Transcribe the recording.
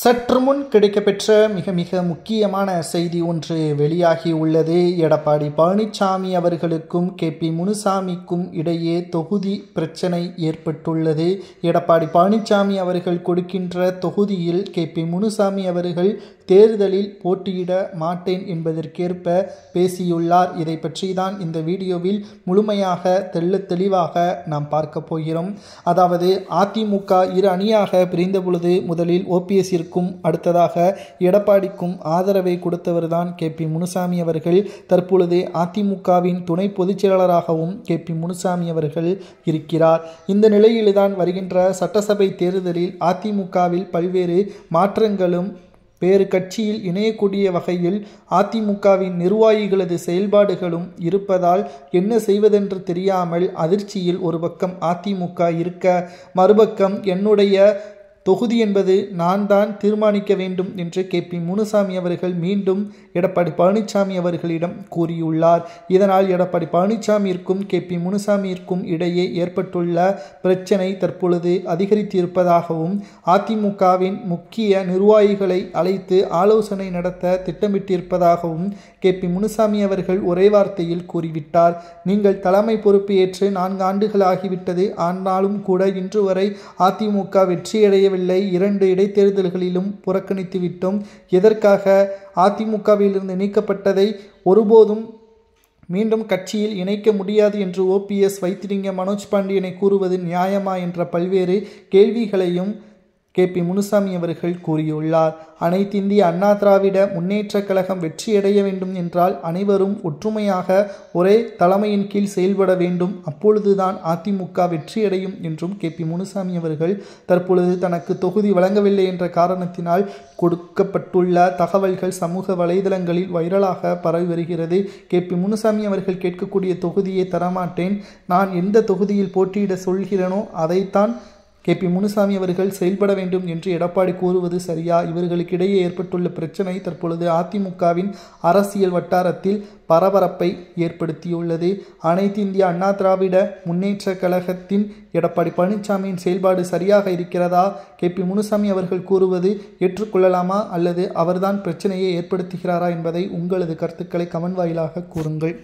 சற்று முன் கிடைக்கப்பெற்ற மிக மிக முக்கியமான செய்தி ஒன்று வெளியாகி உள்ளது. எடப்பாடி பழனிசாமி அவர்களுக்கும் KP முனுசாமிக்கும் இடையே தொகுதி பிரச்சனை ஏற்பட்டுள்ளது. எடப்பாடி பழனிசாமி அவர்கள் கொடுக்கின்ற தொகுதியில் KP முனுசாமி அவர்கள் தேர்தலில் போட்டியிட மாட்டேன் என்பதற்கேற்ப பேசியுள்ளார். இதை பற்றி தான் இந்த வீடியோவில் முழுமையாக தெளிவாக நாம் பார்க்க போகிறோம். அதாவது அதிமுக இரு அணியாக பிரிந்த பொழுது முதலில் OPS அடுத்ததாக எடப்பாடிக்கும் ஆதரவை கொடுத்தவர்தான் KP முனுசாமி அவர்கள். தற்பொழுது அதிமுகவின் துணை பொதுச் செயலாளராகவும் KP முனுசாமி அவர்கள் இருக்கிறார். இந்த நிலையில்தான் வருகின்ற சட்டசபை தேர்தலில் அதிமுகவில் பல்வேறு மாற்றங்களும் வேறு கட்சியில் இணையக்கூடிய வகையில் அதிமுகவின் நிர்வாகிகளது செயல்பாடுகளும் இருப்பதால் என்ன செய்வதென்று தெரியாமல் அதிர்ச்சியில் ஒரு பக்கம் அதிமுக இருக்க, மறுபக்கம் என்னுடைய தொகுதி என்பது நான் தான் தீர்மானிக்க வேண்டும் என்று KP முனுசாமி அவர்கள் மீண்டும் எடப்பாடி பழனிசாமி அவர்களிடம் கூறியுள்ளார். இதனால் எடப்பாடி பழனிசாமியிற்கும் KP முனுசாமியிற்கும் இடையே ஏற்பட்டுள்ள பிரச்சனை தற்பொழுது அதிகரித்திருப்பதாகவும் அதிமுகவின் முக்கிய நிர்வாகிகளை அழைத்து ஆலோசனை நடத்த திட்டமிட்டிருப்பதாகவும் KP முனுசாமி அவர்கள் ஒரே வார்த்தையில் கூறிவிட்டார். நீங்கள் தலைமை பொறுப்பு ஏற்று 4 ஆண்டுகள் ஆகிவிட்டது. ஆனாலும் கூட இன்று வரை அதிமுக வெற்றியடைய 2 இடைத்தேர்தல்களிலும் புறக்கணித்து விட்டோம். எதற்காக அதிமுகவிலிருந்து நீக்கப்பட்டதை ஒருபோதும் மீண்டும் கட்சியில் இணைக்க முடியாது என்று OPS வைத்திலிங்க மனோஜ் பாண்டியனை கூறுவது நியாயமா என்ற பல்வேறு கேள்விகளையும் KP முனுசாமி அவர்கள் கூறியுள்ளார். அனைத்து இந்திய அண்ணா திராவிட முன்னேற்ற கழகம் வெற்றியடைய வேண்டும் என்றால் அனைவரும் ஒற்றுமையாக ஒரே தலைமையின் கீழ் செயல்பட வேண்டும். அப்பொழுதுதான் அதிமுக வெற்றியடையும் என்றும் KP முனுசாமி அவர்கள் தற்பொழுது தனக்கு தொகுதி வழங்கவில்லை என்ற காரணத்தினால் கொடுக்கப்பட்டுள்ள தகவல்கள் சமூக வலைதளங்களில் வைரலாக பரவி வருகிறது. KP முனுசாமி அவர்கள் கேட்கக்கூடிய தொகுதியை தரமாட்டேன், நான் எந்த தொகுதியில் போட்டியிட சொல்கிறேனோ அதைத்தான் KP முனுசாமி அவர்கள் செயல்பட வேண்டும் என்று எடப்பாடி கூறுவது சரியா? இவர்களுக்கிடையே ஏற்பட்டுள்ள பிரச்சனை தற்பொழுது அதிமுகவின் அரசியல் வட்டாரத்தில் பரபரப்பை ஏற்படுத்தியுள்ளது. அனைத்து இந்திய அண்ணா திராவிட முன்னேற்ற கழகத்தின் எடப்பாடி பழனிசாமியின் செயல்பாடு சரியாக இருக்கிறதா? KP முனுசாமி அவர்கள் கூறுவது ஏற்றுக்கொள்ளலாமா அல்லது அவர்தான் பிரச்சனையை ஏற்படுத்துகிறாரா என்பதை உங்களது கருத்துக்களை கமெண்ட் வாயிலாக கூறுங்கள்.